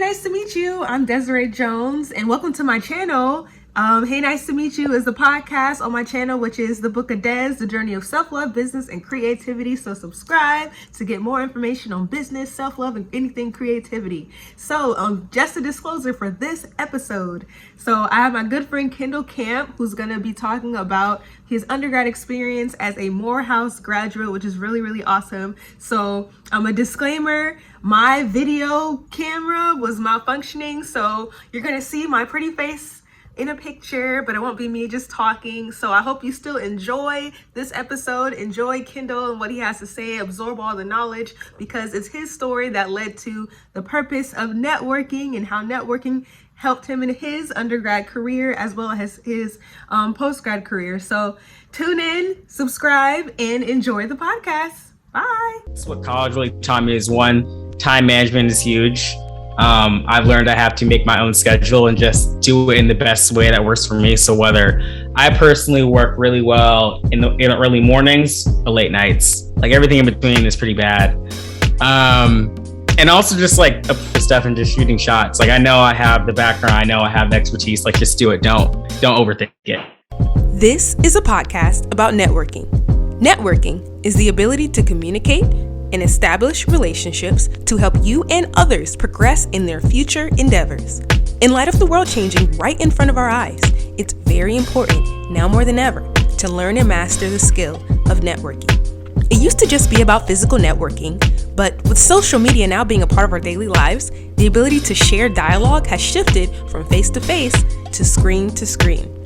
nice to meet you. I'm Desiree Jones, and welcome to my channel. Hey, nice to meet you is the podcast on my channel, which is The Book of Des, the journey of self-love, business, and creativity. So subscribe to get more information on business, self-love, and anything creativity. So just a disclosure for this episode. So I have my good friend Kendall Camp, who's going to be talking about his undergrad experience as a Morehouse graduate, which is really, really awesome. So a disclaimer, my video camera was malfunctioning, so you're going to see my pretty face in a picture, but it won't be me just talking. So I hope you still enjoy this episode, enjoy Kendall and what he has to say, absorb all the knowledge, because it's his story that led to the purpose of networking and how networking helped him in his undergrad career as well as his post-grad career. So tune in, subscribe, and enjoy the podcast. Bye. That's what college really taught me is one, time management is huge. I've learned I have to make my own schedule and just do it in the best way that works for me. So whether I personally work really well in the early mornings or late nights, like everything in between is pretty bad. And also just like stuff and just shooting shots. Like I know I have the background, I know I have the expertise, like just do it. Don't overthink it. This is a podcast about networking. Networking is the ability to communicate and establish relationships to help you and others progress in their future endeavors. In light of the world changing right in front of our eyes, it's very important, now more than ever, to learn and master the skill of networking. It used to just be about physical networking, but with social media now being a part of our daily lives, the ability to share dialogue has shifted from face to face to screen to screen.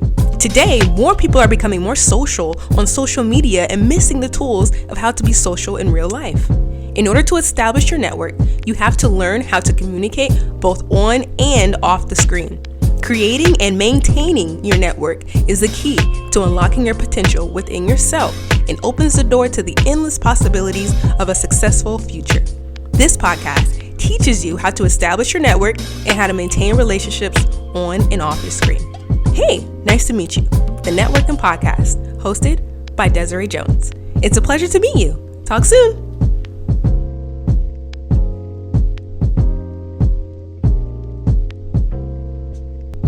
Today, more people are becoming more social on social media and missing the tools of how to be social in real life. In order to establish your network, you have to learn how to communicate both on and off the screen. Creating and maintaining your network is the key to unlocking your potential within yourself and opens the door to the endless possibilities of a successful future. This podcast teaches you how to establish your network and how to maintain relationships on and off your screen. Hey, nice to meet you. The Networking Podcast, hosted by Desiree Jones. It's a pleasure to meet you. Talk soon.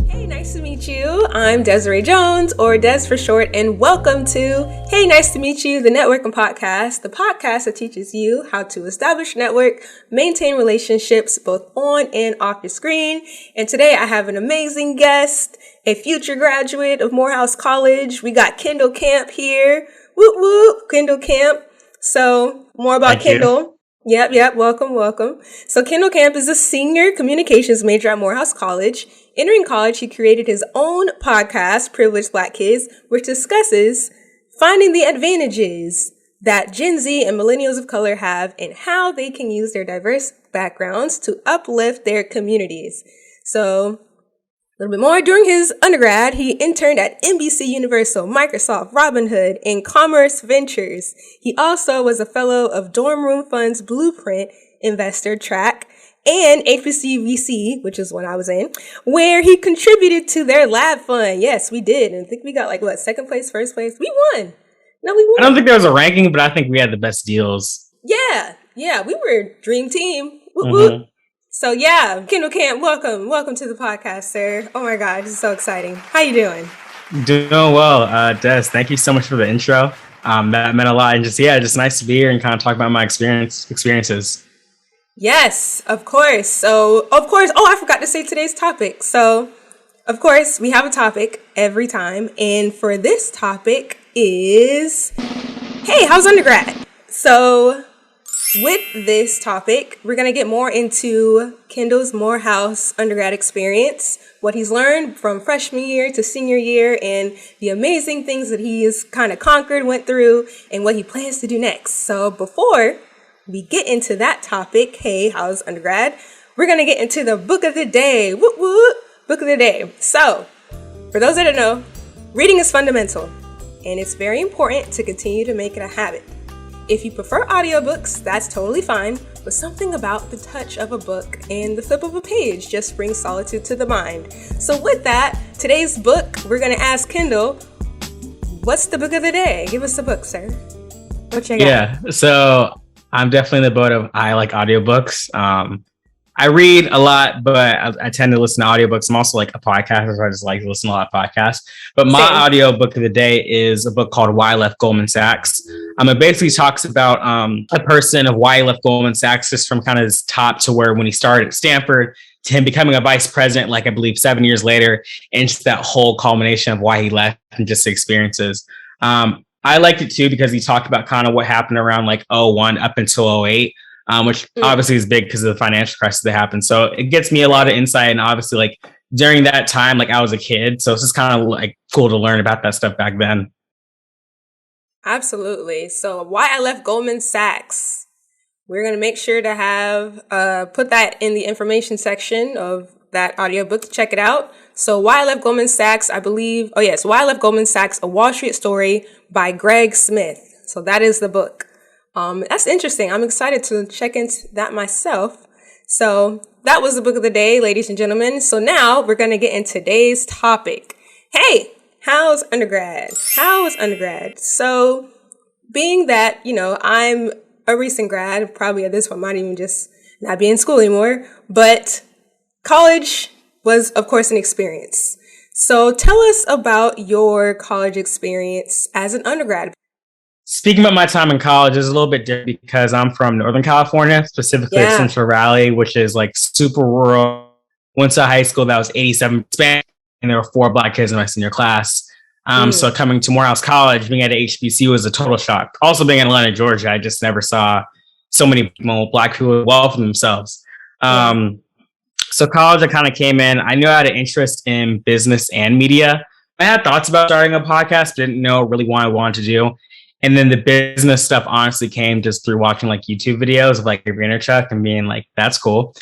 Hey, nice to meet you. I'm Desiree Jones, or Des for short, and welcome to Hey, nice to meet you, the Networking Podcast, the podcast that teaches you how to establish network, maintain relationships both on and off your screen. And today I have an amazing guest, a future graduate of Morehouse College. We got Kendall Camp here. Whoop, whoop, Kendall Camp. So more about Kendall. Yep. Welcome. So Kendall Camp is a senior communications major at Morehouse College. Entering college, he created his own podcast, Privileged Black Kids, which discusses finding the advantages that Gen Z and millennials of color have and how they can use their diverse backgrounds to uplift their communities. So a little bit more. During his undergrad, he interned at NBC Universal, Microsoft, Robinhood, and Commerce Ventures. He also was a fellow of Dorm Room Fund's Blueprint Investor Track and HBCU VC, which is one I was in, where he contributed to their lab fund. Yes, we did. And I think we got second place, first place? We won. No, we won. I don't think there was a ranking, but I think we had the best deals. Yeah, we were a dream team. Whoop, whoop. So Kendall Camp, welcome to the podcast, sir. Oh my God, this is so exciting. How you doing? Doing well, Des. Thank you so much for the intro. That meant a lot, and just nice to be here and kind of talk about my experiences. Yes, of course. So, I forgot to say today's topic. So, of course, we have a topic every time, and for this topic is, hey, how's undergrad? So, with this topic, we're going to get more into Kendall's Morehouse undergrad experience, what he's learned from freshman year to senior year, and the amazing things that he's kind of conquered, went through, and what he plans to do next. So before we get into that topic, hey, how's undergrad? We're going to get into the book of the day. Whoop, whoop, book of the day. So for those that don't know, reading is fundamental, and it's very important to continue to make it a habit. If you prefer audiobooks, that's totally fine, but something about the touch of a book and the flip of a page just brings solitude to the mind. So with that, today's book, we're going to ask Kendall, what's the book of the day? Give us the book, sir. What you got? Yeah, so I'm definitely in the boat of I like audiobooks. I read a lot, but I tend to listen to audiobooks. I'm also like a podcaster, so I just like to listen to a lot of podcasts. But my Same. audiobook of the day is a book called Why I Left Goldman Sachs. It basically talks about a person of why he left Goldman Sachs, just from kind of his top to where when he started at Stanford to him becoming a vice president, like I believe 7 years later, and just that whole culmination of why he left and just the experiences. I liked it too because he talked about kind of what happened around like '01 up until '08. Which obviously is big because of the financial crisis that happened. So it gets me a lot of insight. And obviously, like during that time, like I was a kid. So it's just kind of like cool to learn about that stuff back then. Absolutely. So why I left Goldman Sachs. We're going to make sure to have put that in the information section of that audiobook to check it out. So Why I Left Goldman Sachs, I believe. Oh, yes. Why I Left Goldman Sachs, A Wall Street Story by Greg Smith. So that is the book. That's interesting. I'm excited to check into that myself. So that was the book of the day, ladies and gentlemen. So now we're going to get into today's topic. Hey, how's undergrad? How is undergrad? So being that, I'm a recent grad, probably at this point might even just not be in school anymore, but college was, of course, an experience. So tell us about your college experience as an undergrad. Speaking about my time in college is a little bit different because I'm from Northern California, specifically Central Valley, which is like super rural. Went to high school that was 87 Spanish, and there were 4 Black kids in my senior class. So coming to Morehouse College, being at HBCU was a total shock. Also being in Atlanta, Georgia, I just never saw so many Black people well for themselves. So college, I kind of came in. I knew I had an interest in business and media. I had thoughts about starting a podcast, but didn't know really what I wanted to do. And then the business stuff honestly came just through watching like YouTube videos of like Vaynerchuk and being like, that's cool.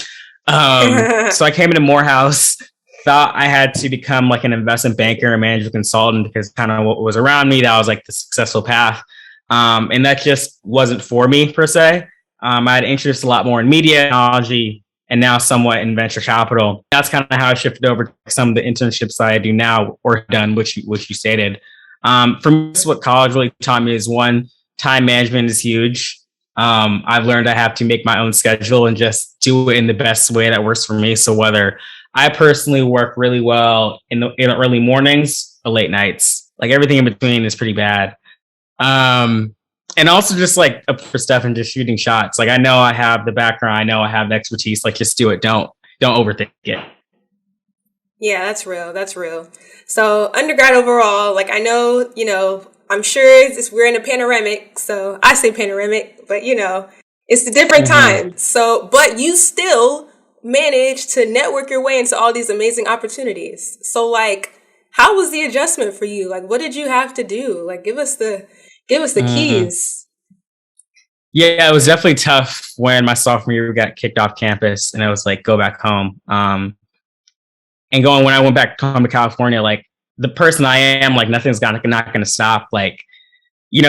So I came into Morehouse, thought I had to become like an investment banker and management consultant because kind of what was around me, that was like the successful path. And that just wasn't for me per se. I had interest a lot more in media, technology, and now somewhat in venture capital. That's kind of how I shifted over to some of the internships that I do now or done, which you stated. For me, what college really taught me is one, time management is huge. I've learned I have to make my own schedule and just do it in the best way that works for me. So whether I personally work really well in the early mornings or late nights, like everything in between is pretty bad. And also just like up for stuff and just shooting shots. Like I know I have the background, I know I have the expertise. Like just do it. Don't overthink it. Yeah, that's real. That's real. So undergrad overall, like I know, I'm sure we're in a panoramic. So I say panoramic, but it's a different time. So, but you still managed to network your way into all these amazing opportunities. So like, how was the adjustment for you? Like, what did you have to do? Like, give us the keys. Yeah, it was definitely tough when my sophomore year got kicked off campus and I was like, go back home. And when I went back home to California, like the person I am, like nothing's not going to stop. Like,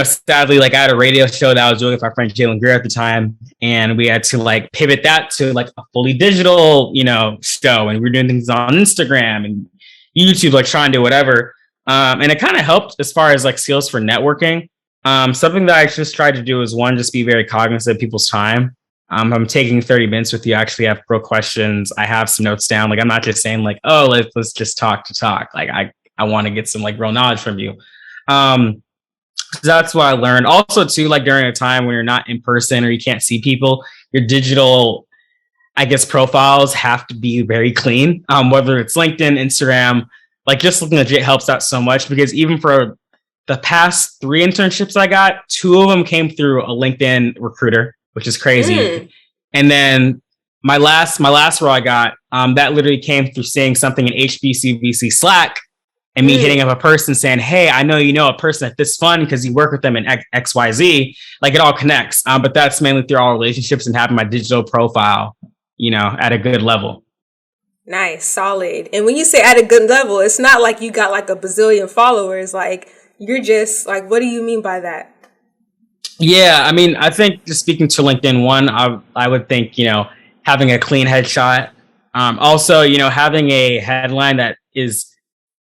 sadly, like I had a radio show that I was doing with my friend Jalen Greer at the time. And we had to like pivot that to like a fully digital, show. And we were doing things on Instagram and YouTube, like trying to do whatever. And it kind of helped as far as like skills for networking. Something that I just tried to do is one, just be very cognizant of people's time. I'm taking 30 minutes with you. I actually have real questions. I have some notes down. Like, I'm not just saying like, oh, let's just talk to talk. Like I want to get some like real knowledge from you. That's what I learned. Also too, like during a time when you're not in person or you can't see people, your digital, I guess, profiles have to be very clean. Whether it's LinkedIn, Instagram, like just looking legit helps out so much because even for the past 3 internships I got, 2 of them came through a LinkedIn recruiter, which is crazy. And then my last role I got, that literally came through seeing something in HBCU Slack and me hitting up a person saying, hey, I know a person at this fund because you work with them in XYZ. Like it all connects. But that's mainly through all relationships and having my digital profile, at a good level. Nice, solid. And when you say at a good level, it's not like you got like a bazillion followers. Like you're just like, what do you mean by that? Yeah, I mean, I think just speaking to LinkedIn, one, I would think, having a clean headshot. Also, having a headline that is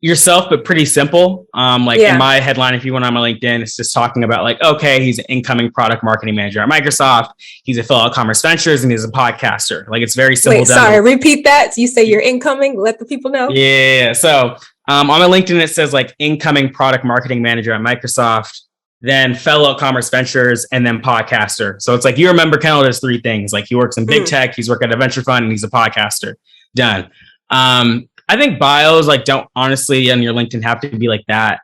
yourself, but pretty simple. Like in Yeah. my headline, if you went on my LinkedIn, it's just talking about like, okay, he's an incoming product marketing manager at Microsoft. He's a fellow at Commerce Ventures and he's a podcaster. Like it's very simple. Wait, sorry, repeat that. So you say you're incoming, let the people know. Yeah. So on my LinkedIn, it says like incoming product marketing manager at Microsoft, then fellow at Commerce Ventures, and then podcaster. So it's like, you remember Kendall does three things. Like he works in big tech, he's working at a venture fund, and he's a podcaster. Done. I think bios like don't honestly on your LinkedIn have to be like that.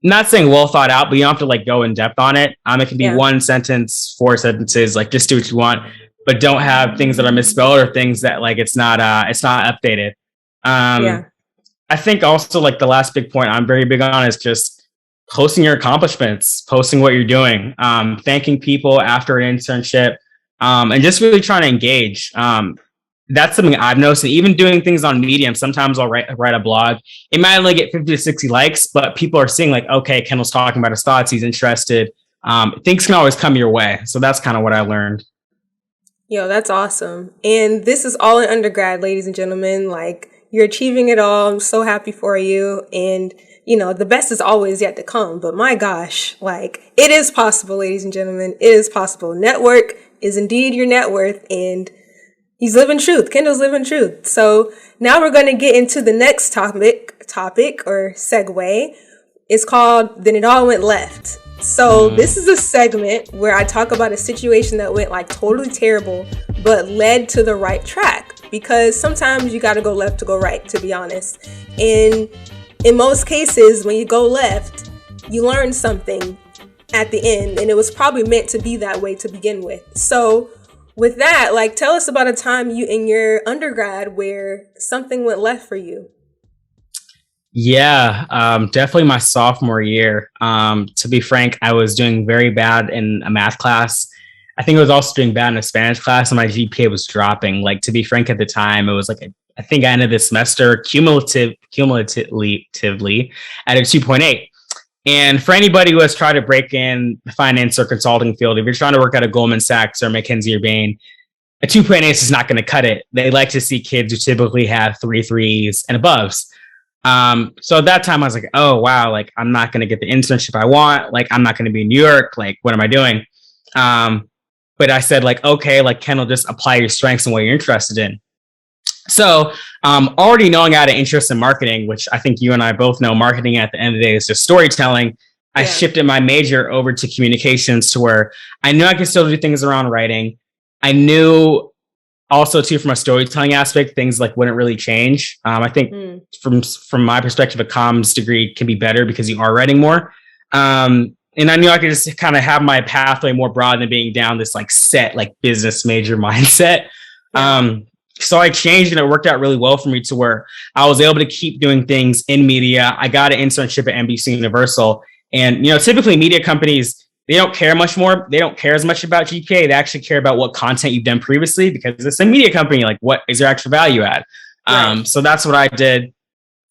Not saying well thought out, but you don't have to like go in depth on it. It can be one sentence, 4 sentences, like just do what you want, but don't have things that are misspelled or things that like it's not updated. I think also like the last big point I'm very big on is just posting your accomplishments, posting what you're doing, thanking people after an internship, and just really trying to engage. That's something I've noticed. And even doing things on Medium, sometimes I'll write a blog. It might only get 50 to 60 likes, but people are seeing like, okay, Kendall's talking about his thoughts. He's interested. Things can always come your way. So that's kind of what I learned. Yo, that's awesome. And this is all in undergrad, ladies and gentlemen. Like, you're achieving it all. I'm so happy for you. And, you know, the best is always yet to come. But my gosh, like, it is possible, ladies and gentlemen. It is possible. Network is indeed your net worth. And he's living truth. Kendall's living truth. So now we're going to get into the next topic or segue. It's called Then It All Went Left. So this is a segment where I talk about a situation that went like totally terrible, but led to the right track. Because sometimes you got to go left to go right, to be honest. And in most cases, when you go left, you learn something at the end. And it was probably meant to be that way to begin with. So with that, like, tell us about a time you in your undergrad where something went left for you. Yeah, definitely my sophomore year. To be frank, I was doing very bad in a math class. I think I was also doing bad in a Spanish class, and my GPA was dropping. Like, to be frank, at the time, it was like, I think I ended the semester cumulatively at a 2.8. And for anybody who has tried to break in the finance or consulting field, if you're trying to work at a Goldman Sachs or McKinsey or Bain, a 2.8 is not going to cut it. They like to see kids who typically have 3 threes and aboves. So at that time I was like, oh wow, like I'm not going to get the internship I want. Like I'm not going to be in New York. Like, what am I doing? But I said like, okay, like Kendall, just apply your strengths and what you're interested in. So already knowing I had an interest in marketing, which I think you and I both know marketing at the end of the day is just storytelling. I shifted my major over to communications to where I knew I could still do things around writing. I knew also too, from a storytelling aspect, things like wouldn't really change. I think from my perspective, a comms degree can be better because you are writing more. And I knew I could just kind of have my pathway more broad than being down this like set, like business major mindset. So I changed and it worked out really well for me to where I was able to keep doing things in media. I got an internship at NBC Universal. And, you know, typically media companies, they don't care much more. They don't care as much about GPA. They actually care about what content you've done previously because it's a media company. Like, what is your actual value add? So that's what I did.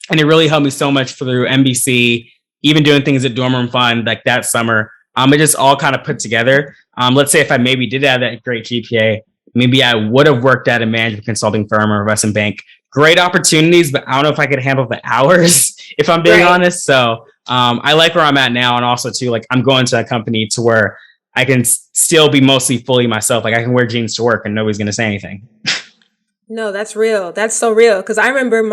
And it really helped me so much through NBC, even doing things at Dorm Room Fund like that summer. It just all kind of put together. Let's say if I maybe did have that great GPA, maybe I would have worked at a management consulting firm or investment bank. Great opportunities, but I don't know if I could handle the hours, if I'm being honest. So I like where I'm at now. And also too, like I'm going to a company to where I can still be mostly fully myself. Like I can wear jeans to work and nobody's going to say anything. No, that's real. That's so real. Because I remember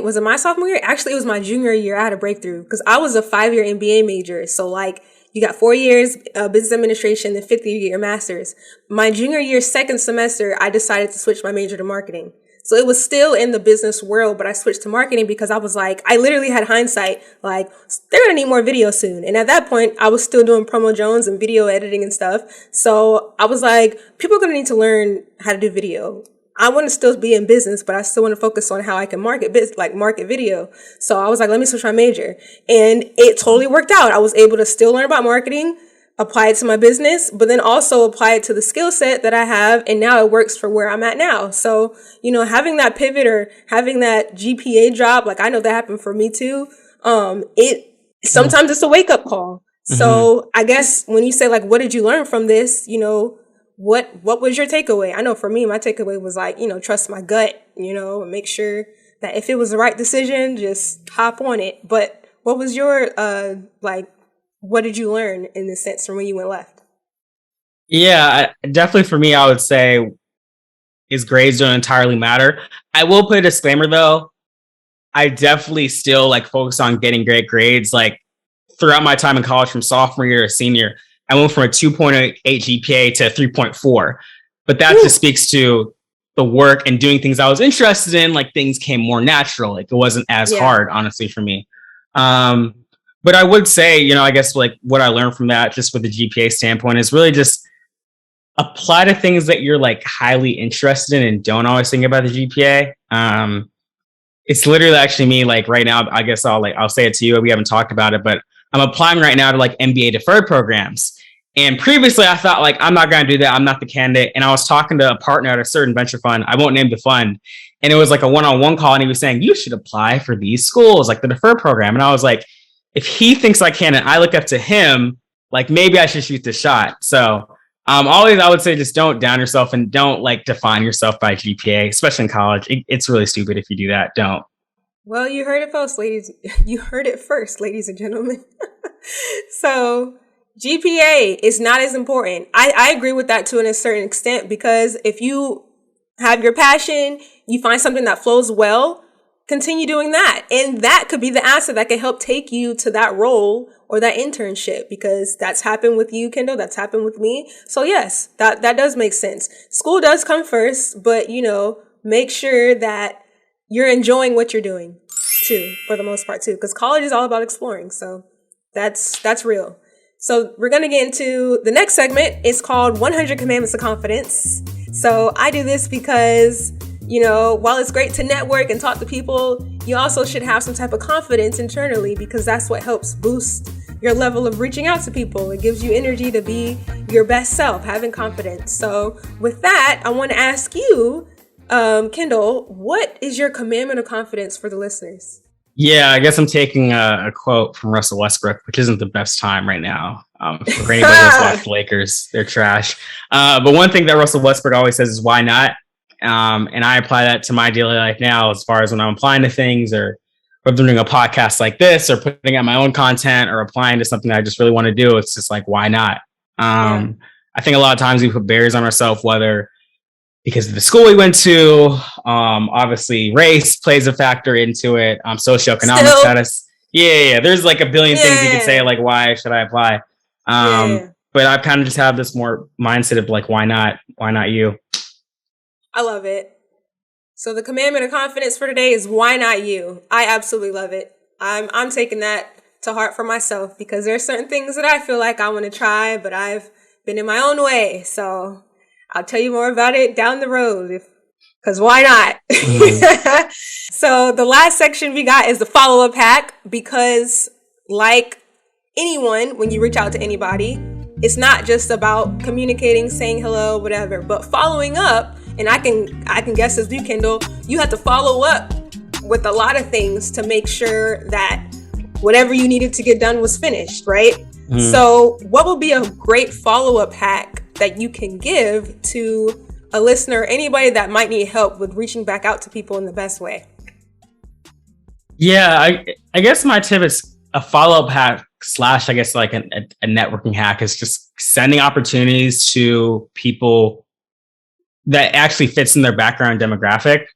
was it my sophomore year? Actually, it was my junior year. I had a breakthrough because I was a 5-year MBA major. So like you got 4 years business administration, then 5th year you get your master's. My junior year, second semester, I decided to switch my major to marketing. So it was still in the business world, but I switched to marketing because I was like, I literally had hindsight, like they're going to need more video soon. And at that point, I was still doing Promo Jones and video editing and stuff. So I was like, people are going to need to learn how to do video. I want to still be in business, but I still want to focus on how I can market video. So I was like, let me switch my major. And it totally worked out. I was able to still learn about marketing, apply it to my business, but then also apply it to the skill set that I have. And now it works for where I'm at now. So, you know, having that pivot or having that GPA drop, like I know that happened for me too. Sometimes it's a wake up call. So I guess when you say like, what did you learn from this? You know, what was your takeaway? I know for me, my takeaway was like, you know, trust my gut, you know, and make sure that if it was the right decision, just hop on it. But what was your, what did you learn in this sense from when you went left? Yeah, definitely for me, I would say is grades don't entirely matter. I will put a disclaimer though. I definitely still like focus on getting great grades. Like throughout my time in college from sophomore year to senior, I went from a 2.8 GPA to 3.4. But that just speaks to the work and doing things I was interested in. Like things came more natural. Like it wasn't as hard, honestly, for me. But I would say, you know, I guess like what I learned from that, just with the GPA standpoint, is really just apply to things that you're like highly interested in and don't always think about the GPA. It's literally actually me, like right now, I guess I'll say it to you. We haven't talked about it, but I'm applying right now to like MBA deferred programs. And previously I thought like, I'm not going to do that. I'm not the candidate. And I was talking to a partner at a certain venture fund. I won't name the fund. And it was like a one-on-one call. And he was saying, you should apply for these schools, like the deferred program. And I was like, if he thinks I can, and I look up to him, like maybe I should shoot the shot. So always, I would say just don't down yourself and don't like define yourself by GPA, especially in college. It's really stupid if you do that. Don't. Well, you heard it first, ladies. You heard it first, ladies and gentlemen. So GPA is not as important. I agree with that to a certain extent, because if you have your passion, you find something that flows well, continue doing that. And that could be the asset that can help take you to that role or that internship, because that's happened with you, Kendall. That's happened with me. So yes, that does make sense. School does come first, but you know, make sure that you're enjoying what you're doing too, for the most part too, because college is all about exploring. So that's real. So we're going to get into the next segment. It's called 100 Commandments of Confidence. So I do this because, you know, while it's great to network and talk to people, you also should have some type of confidence internally, because that's what helps boost your level of reaching out to people. It gives you energy to be your best self, having confidence. So with that, I want to ask you, Kendall, what is your commandment of confidence for the listeners? Yeah, I guess I'm taking a quote from Russell Westbrook, which isn't the best time right now. For anybody who's watched the Lakers, they're trash. But one thing that Russell Westbrook always says is, why not? And I apply that to my daily life now, as far as when I'm applying to things, or whether I'm doing a podcast like this, or putting out my own content, or applying to something that I just really want to do. It's just like, why not? I think a lot of times we put barriers on ourselves, whether because of the school we went to, obviously race plays a factor into it, socioeconomic status. Yeah. There's like a billion things you could say, like, why should I apply? But I kind of just have this more mindset of like, why not? Why not you? I love it. So the commandment of confidence for today is, why not you? I absolutely love it. I'm taking that to heart for myself, because there's certain things that I feel like I want to try, but I've been in my own way. So I'll tell you more about it down the road, because why not? Mm-hmm. So the last section we got is the follow-up hack, because like anyone, when you reach out to anybody, it's not just about communicating, saying hello, whatever, but following up. And I can guess as you, Kendall, you have to follow up with a lot of things to make sure that whatever you needed to get done was finished, right? Mm. So what would be a great follow-up hack that you can give to a listener, anybody that might need help with reaching back out to people in the best way? Yeah, I guess my tip is a follow-up hack / I guess like a networking hack is just sending opportunities to people that actually fits in their background demographic.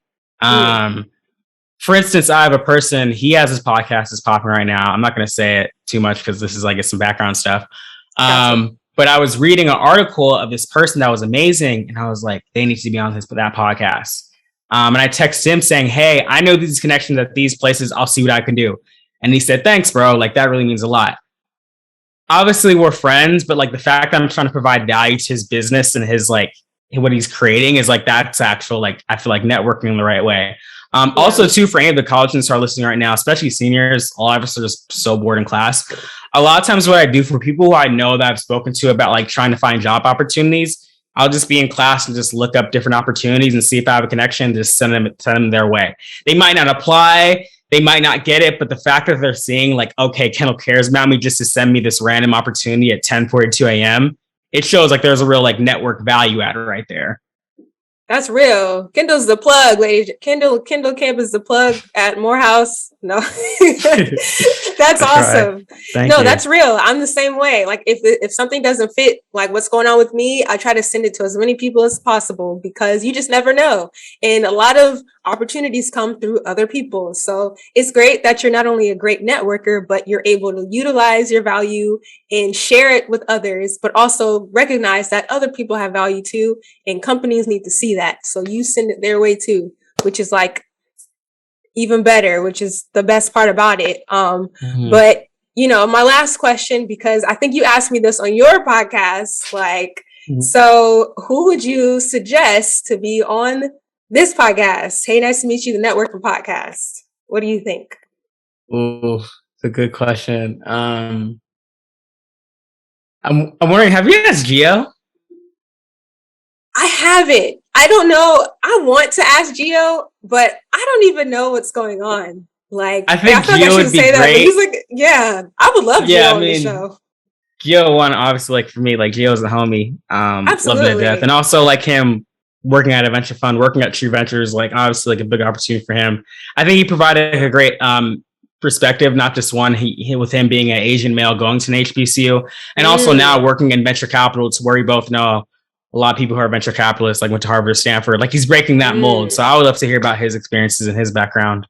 For instance, I have a person, he has his podcast is popping right now. I'm not going to say it too much because this is, I guess, some background stuff. Gotcha. But I was reading an article of this person that was amazing. And I was like, they need to be on that podcast. And I texted him saying, hey, I know these connections at these places. I'll see what I can do. And he said, thanks, bro. Like, that really means a lot. Obviously, we're friends, but like the fact that I'm trying to provide value to his business and his like what he's creating is like, that's actual, like, I feel like networking in the right way. Also, too, for any of the college students who are listening right now, especially seniors, all of us are just so bored in class. A lot of times what I do for people who I know that I've spoken to about like trying to find job opportunities, I'll just be in class and just look up different opportunities and see if I have a connection, just send them their way. They might not apply, they might not get it, but the fact that they're seeing like, okay, Kendall cares about me just to send me this random opportunity at 10:42 a.m., it shows like there's a real like network value add right there. That's real. Kendall's the plug, ladies. Kendall Camp is the plug at Morehouse. No, that's awesome. Thank you. That's real. I'm the same way. Like if something doesn't fit, like what's going on with me, I try to send it to as many people as possible because you just never know. And a lot of opportunities come through other people. So it's great that you're not only a great networker, but you're able to utilize your value and share it with others, but also recognize that other people have value too, and companies need to see that. So you send it their way too, which is like even better, which is the best part about it. But my last question, because I think you asked me this on your podcast, like, so who would you suggest to be on this podcast? Hey, nice to meet you, the Networking Podcast. What do you think? Ooh, it's a good question. I'm wondering, have you asked Gio? I haven't. I don't know. I want to ask Gio, but I don't even know what's going on. Like, I think Gio would be great. But he's like, yeah, I would love Gio on the show. Gio one, obviously, like for me, like Gio's a homie. Absolutely. Love him to death. And also like him working at a venture fund, working at True Ventures, like obviously like a big opportunity for him. I think he provided a great perspective, not just one, he with him being an Asian male going to an HBCU and also now working in venture capital, to where we both know a lot of people who are venture capitalists, like went to Harvard or Stanford, like he's breaking that mold. So I would love to hear about his experiences and his background.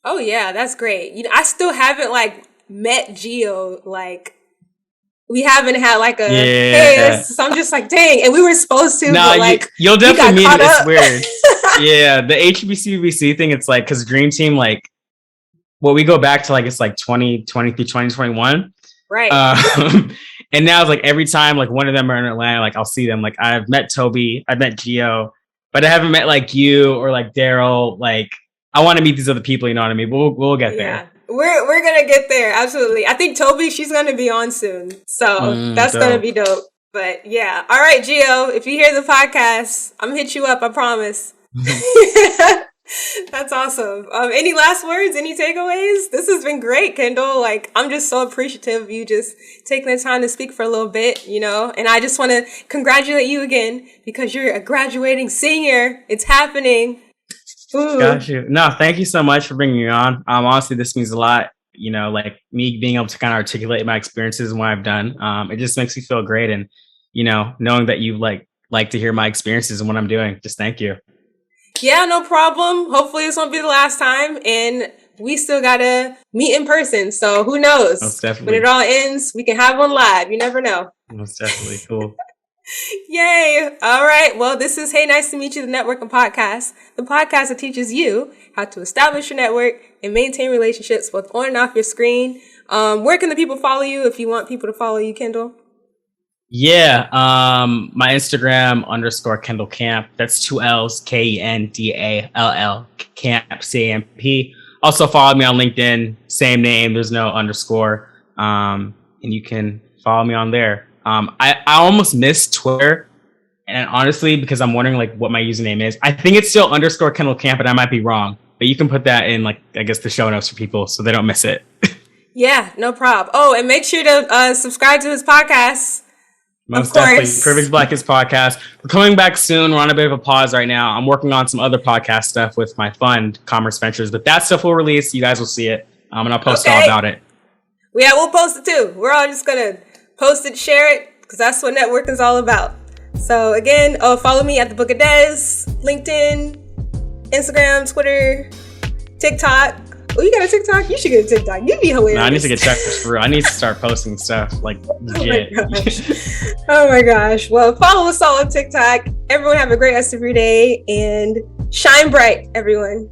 Oh yeah, that's great. I still haven't like met Gio. Like we haven't had like a hey. So I'm just like, dang. And we were supposed to. No, but, like, you'll definitely meet it. It's weird. Yeah, the HBCU thing. It's like because Dream Team, like, well, we go back to like it's like 2020 through 2021, right? And now it's like every time like one of them are in Atlanta, like I'll see them. Like I've met Toby, I've met Gio, but I haven't met like you or like Daryl. Like I want to meet these other people. You know what I mean? But we'll get there. We're gonna get there. Absolutely. I think Toby, she's gonna be on soon, so that's gonna be dope. But yeah, all right, Gio, if you hear the podcast, I'm gonna hit you up. I promise. That's awesome. Any last words? Any takeaways? This has been great, Kendall. Like, I'm just so appreciative of you just taking the time to speak for a little bit, and I just want to congratulate you again because you're a graduating senior. It's happening. Ooh. Got you. No, thank you so much for bringing me on. Honestly, this means a lot. Like me being able to kind of articulate my experiences and what I've done. It just makes me feel great, and knowing that you like to hear my experiences and what I'm doing. Just thank you. Yeah, no problem. Hopefully this won't be the last time, and we still gotta meet in person. So who knows? Most definitely. When it all ends, we can have one live. You never know. Most definitely. Cool. Yay. All right. Well, this is Hey, Nice to Meet You, the Networking Podcast, the podcast that teaches you how to establish your network and maintain relationships both on and off your screen. Where can the people follow you if you want people to follow you, Kendall? Yeah. My Instagram _Kendall Camp. That's 2 L's, KENDALL, Camp, CAMP. Also follow me on LinkedIn. Same name. There's no underscore. And you can follow me on there. I almost missed Twitter, and honestly, because I'm wondering like what my username is. I think it's still _Kendall Camp, and I might be wrong. But you can put that in like I guess the show notes for people so they don't miss it. Yeah, no problem. Oh, and make sure to subscribe to his podcast. Most definitely, Privileged Blackest podcast. We're coming back soon. We're on a bit of a pause right now. I'm working on some other podcast stuff with my fund, Commerce Ventures, but that stuff will release. You guys will see it, and I'll post all about it. Yeah, we'll post it too. We're all just gonna post it, share it, because that's what networking is all about. So again, follow me at the Book of Des, LinkedIn, Instagram, Twitter, TikTok. Oh, you got a TikTok? You should get a TikTok. You'd be hilarious. No, I need to get checked for real. I need to start posting stuff like legit. Oh my gosh. Well, follow us all on TikTok. Everyone have a great rest of your day and shine bright, everyone.